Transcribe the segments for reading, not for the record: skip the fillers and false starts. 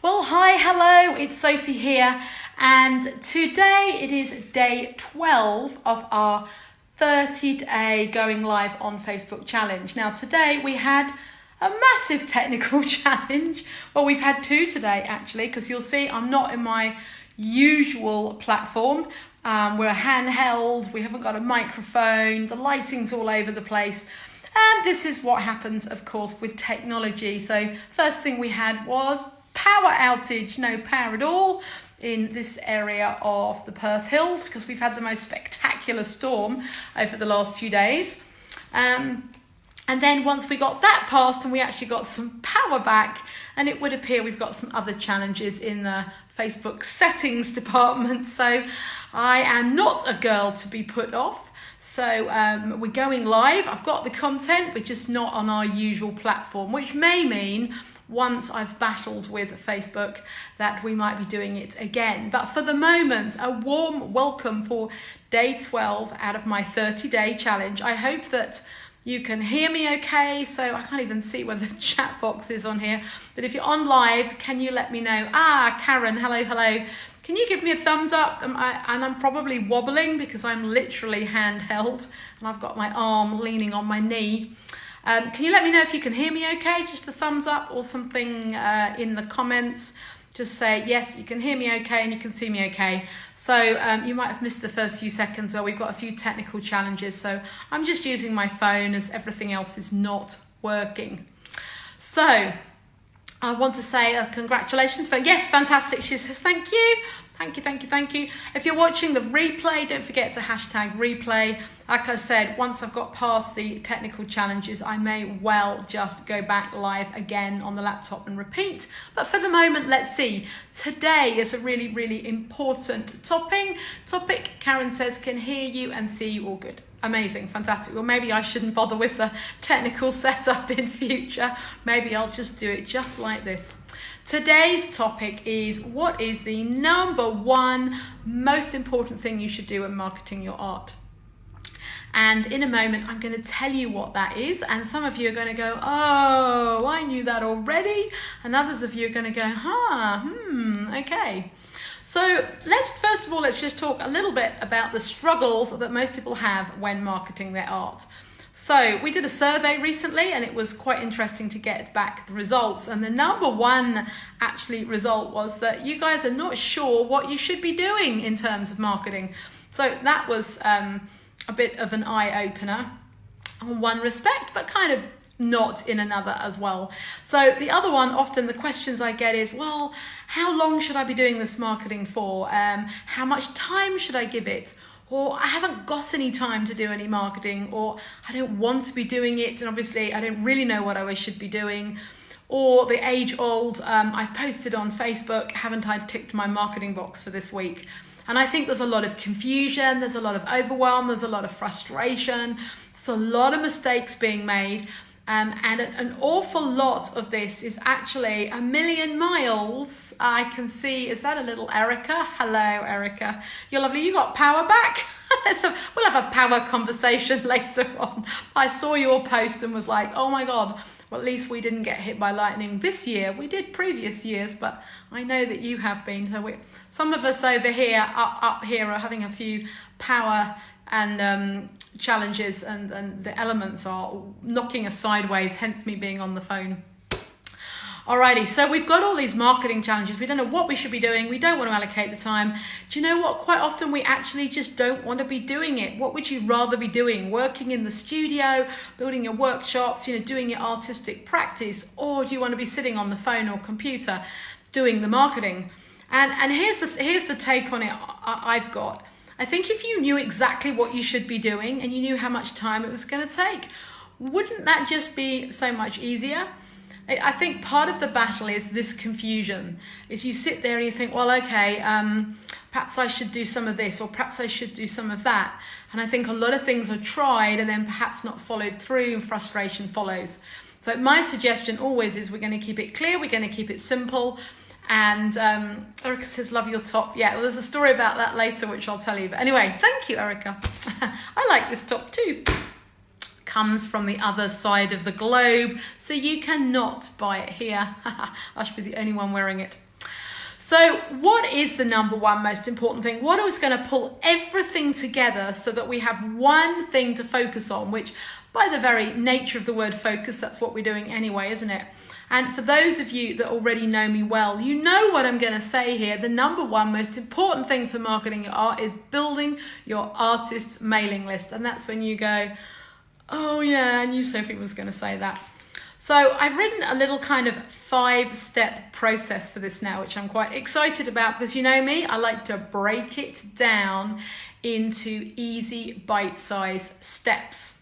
Well, hi, hello, it's Sophie here, and today it is day 12 of our 30-day going live on Facebook challenge. Now, today we had a massive technical challenge. Well, we've had two today, actually, because you'll see I'm not in my usual platform. We're handheld, we haven't got a microphone, the lighting's all over the place. And this is what happens, of course, with technology. So first thing we had was power outage, no power at all in this area of the Perth Hills because we've had the most spectacular storm over the last few days. And then once we got that passed and we actually got some power back, and it would appear we've got some other challenges in the Facebook settings department. So I am not a girl to be put off. So we're going live. I've got the content, we're just not on our usual platform, which may mean once I've battled with Facebook that we might be doing it again. But for the moment, a warm welcome for day 12 out of my 30-day challenge. I hope that you can hear me okay. So I can't even see where the chat box is on here. But if you're on live, can you let me know? Karen, hello. Can you give me a thumbs up? I'm probably wobbling because I'm literally handheld and I've got my arm leaning on my knee. Can you let me know if you can hear me okay? Just a thumbs up or something in the comments. Just say, yes, you can hear me okay and you can see me okay. So you might have missed the first few seconds where we've got a few technical challenges. So I'm just using my phone as everything else is not working. So I want to say congratulations. Yes, fantastic. She says, thank you. Thank you. If you're watching the replay, don't forget to hashtag replay. Like I said, once I've got past the technical challenges, I may well just go back live again on the laptop and repeat. But for the moment, let's see. Today is a really important topic. Karen says, can hear you and see you all good. Amazing, fantastic. Well, maybe I shouldn't bother with the technical setup in future. Maybe I'll just do it just like this. Today's topic is what is the number one most important thing you should do when marketing your art. And in a moment, I'm going to tell you what that is. And some of you are going to go, oh, I knew that already. And others of you are going to go, okay. So let's just talk a little bit about the struggles that most people have when marketing their art. So we did a survey recently and it was quite interesting to get back the results. And the number one actually result was that you guys are not sure what you should be doing in terms of marketing. So that was a bit of an eye-opener on one respect, but kind of not in another as well. So the other one, often the questions I get is, well, how long should I be doing this marketing for? How much time should I give it? Or I haven't got any time to do any marketing, or I don't want to be doing it, and obviously I don't really know what I should be doing. Or the age-old, I've posted on Facebook, haven't I ticked my marketing box for this week? And I think there's a lot of confusion, there's a lot of overwhelm, there's a lot of frustration, there's a lot of mistakes being made. And an awful lot of this is actually a million miles. I can see, is that a little Erica? Hello, Erica. You're lovely. You got power back? We'll have a power conversation later on. I saw your post and was like, oh my God, well, at least we didn't get hit by lightning this year. We did previous years, but I know that you have been. So some of us over here, up here, are having a few power and challenges, and the elements are knocking us sideways, hence me being on the phone. Alrighty, so we've got all these marketing challenges. We don't know what we should be doing. We don't want to allocate the time. Do you know what? Quite often we actually just don't want to be doing it. What would you rather be doing? Working in the studio, building your workshops, doing your artistic practice, or do you want to be sitting on the phone or computer doing the marketing? And here's the take on it I've got. I think if you knew exactly what you should be doing and you knew how much time it was going to take, wouldn't that just be so much easier? I think part of the battle is this confusion. Is you sit there and you think, well, okay, perhaps I should do some of this, or perhaps I should do some of that. And I think a lot of things are tried and then perhaps not followed through, and frustration follows. So my suggestion always is we're going to keep it clear, we're going to keep it simple. And Erica says, love your top. Yeah, well, there's a story about that later, which I'll tell you. But anyway, thank you, Erica. I like this top too. Comes from the other side of the globe, so you cannot buy it here. I should be the only one wearing it. So what is the number one most important thing? What is going to pull everything together so that we have one thing to focus on, which by the very nature of the word focus, that's what we're doing anyway, isn't it? And for those of you that already know me well, you know what I'm going to say here. The number one most important thing for marketing your art is building your artist's mailing list. And that's when you go, oh yeah, I knew Sophie was going to say that. So I've written a little kind of 5-step process for this now, which I'm quite excited about because you know me, I like to break it down into easy bite-sized steps.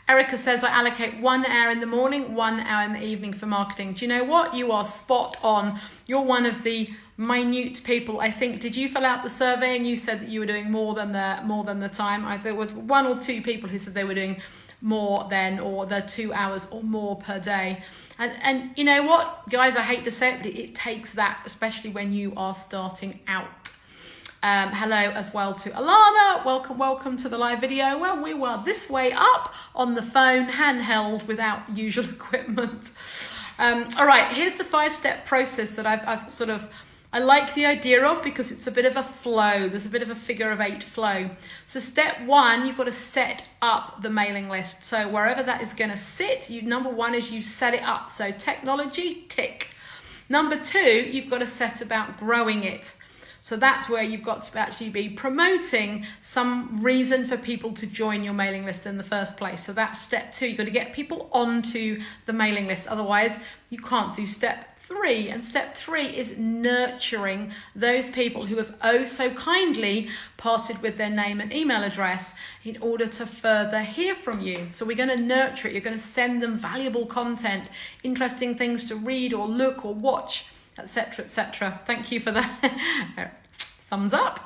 Erica says, I allocate 1 hour in the morning, 1 hour in the evening for marketing. Do you know what? You are spot on. You're one of the minute people. I think, did you fill out the survey and you said that you were doing more than the time? There were 1 or 2 people who said they were doing more than, or the 2 hours or more per day. And you know what, guys, I hate to say it, but it takes that, especially when you are starting out. Hello as well to Alana. Welcome to the live video. Well, we were this way up on the phone, handheld, without usual equipment. All right, here's the 5-step process that I like the idea of because it's a bit of a flow. There's a bit of a figure of 8 flow. So step 1, you've got to set up the mailing list. So wherever that is going to sit, number 1 is you set it up. So technology, tick. Number 2, you've got to set about growing it. So that's where you've got to actually be promoting some reason for people to join your mailing list in the first place. So that's step 2. You've got to get people onto the mailing list. Otherwise, you can't do step 3. And step 3 is nurturing those people who have oh so kindly parted with their name and email address in order to further hear from you. So we're going to nurture it. You're going to send them valuable content, interesting things to read or look or watch, etc., etc. Thank you for that. Thumbs up.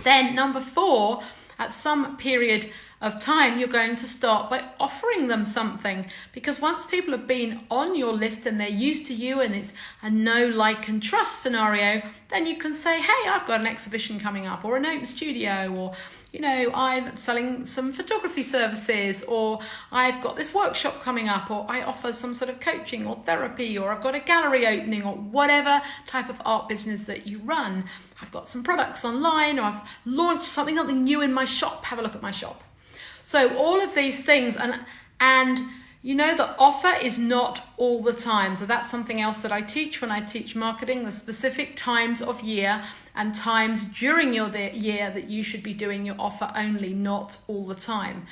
Then number 4, at some period of time, you're going to start by offering them something, because once people have been on your list and they're used to you and it's a know, like and trust scenario, then you can say, hey, I've got an exhibition coming up, or an open studio, or you know, I'm selling some photography services, or I've got this workshop coming up, or I offer some sort of coaching or therapy, or I've got a gallery opening, or whatever type of art business that you run. I've got some products online, or I've launched something new in my shop. Have a look at my shop. So all of these things, and you know, the offer is not all the time. So that's something else that I teach when I teach marketing, the specific times of year and times during your year that you should be doing your offer only, not all the time.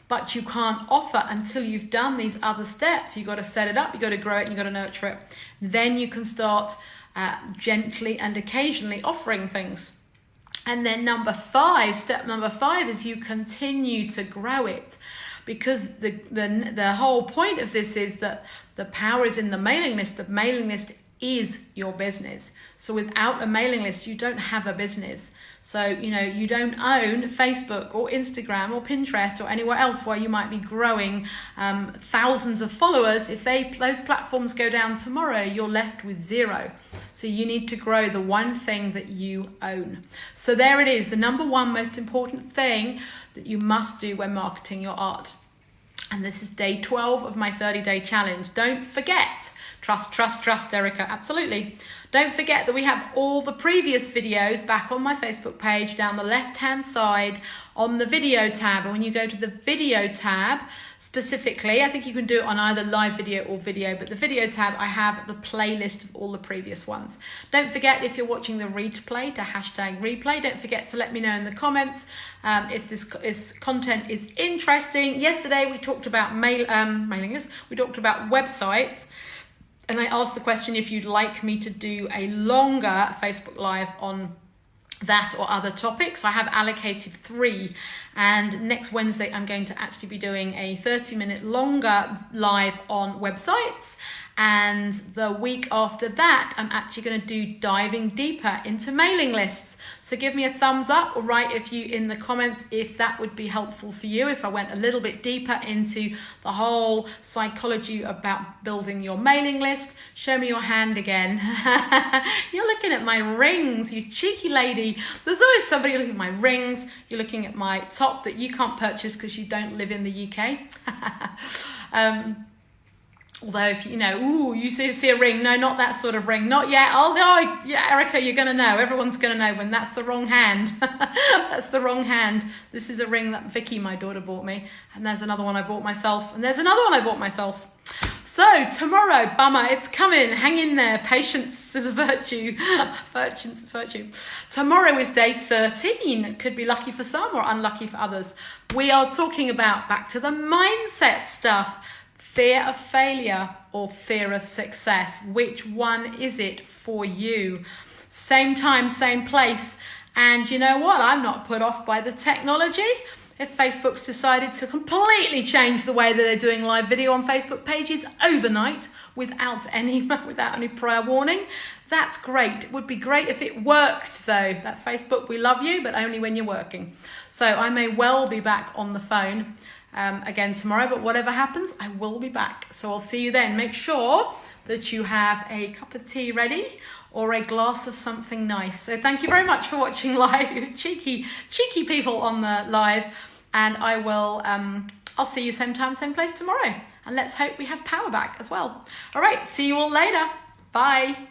But you can't offer until you've done these other steps. You've got to set it up, you've got to grow it, you've got to nurture it. Then you can start gently and occasionally offering things. And then step number 5 is you continue to grow it. Because the whole point of this is that the power is in the mailing list. The mailing list is your business. So without a mailing list, you don't have a business. So, you know, you don't own Facebook or Instagram or Pinterest or anywhere else where you might be growing thousands of followers. If those platforms go down tomorrow, you're left with 0. So you need to grow the one thing that you own. So there it is, the number 1 most important thing that you must do when marketing your art. And this is day 12 of my 30-day challenge. Don't forget, trust, Erica, absolutely. Don't forget that we have all the previous videos back on my Facebook page down the left-hand side on the video tab. And when you go to the video tab, specifically, I think you can do it on either live video or video, but the video tab, I have the playlist of all the previous ones. Don't forget, if you're watching the replay, to hashtag replay. Don't forget to let me know in the comments if this content is interesting. Yesterday, we talked about mailing lists. We talked about websites. And I asked the question if you'd like me to do a longer Facebook Live on that or other topics. I have allocated 3, and next Wednesday I'm going to actually be doing a 30-minute longer live on websites, and the week after that I'm actually going to do diving deeper into mailing lists. So give me a thumbs up, or write if you in the comments if that would be helpful for you, if I went a little bit deeper into the whole psychology about building your mailing list. Show me your hand again. You're looking at my rings, you cheeky lady. There's always somebody looking at my rings. You're looking at my top that you can't purchase because you don't live in the UK. Although if you know, ooh, you see a ring, no, not that sort of ring, not yet. Oh, yeah, Erica, you're going to know. Everyone's going to know when that's the wrong hand. That's the wrong hand. This is a ring that Vicky, my daughter, bought me. And there's another one I bought myself. And there's another one I bought myself. So tomorrow, bummer, it's coming. Hang in there. Patience is a virtue. Patience is a virtue. Tomorrow is day 13. It could be lucky for some or unlucky for others. We are talking about back to the mindset stuff. Fear of failure or fear of success. Which one is it for you? Same time, same place. And you know what? I'm not put off by the technology. If Facebook's decided to completely change the way that they're doing live video on Facebook pages overnight without any prior warning, that's great. It would be great if it worked though. That Facebook, we love you, but only when you're working. So I may well be back on the phone again tomorrow, but whatever happens, I will be back. So I'll see you then. Make sure that you have a cup of tea ready or a glass of something nice. So thank you very much for watching live. cheeky people on the live. And I will, I'll see you same time, same place tomorrow. And let's hope we have power back as well. All right, see you all later. Bye.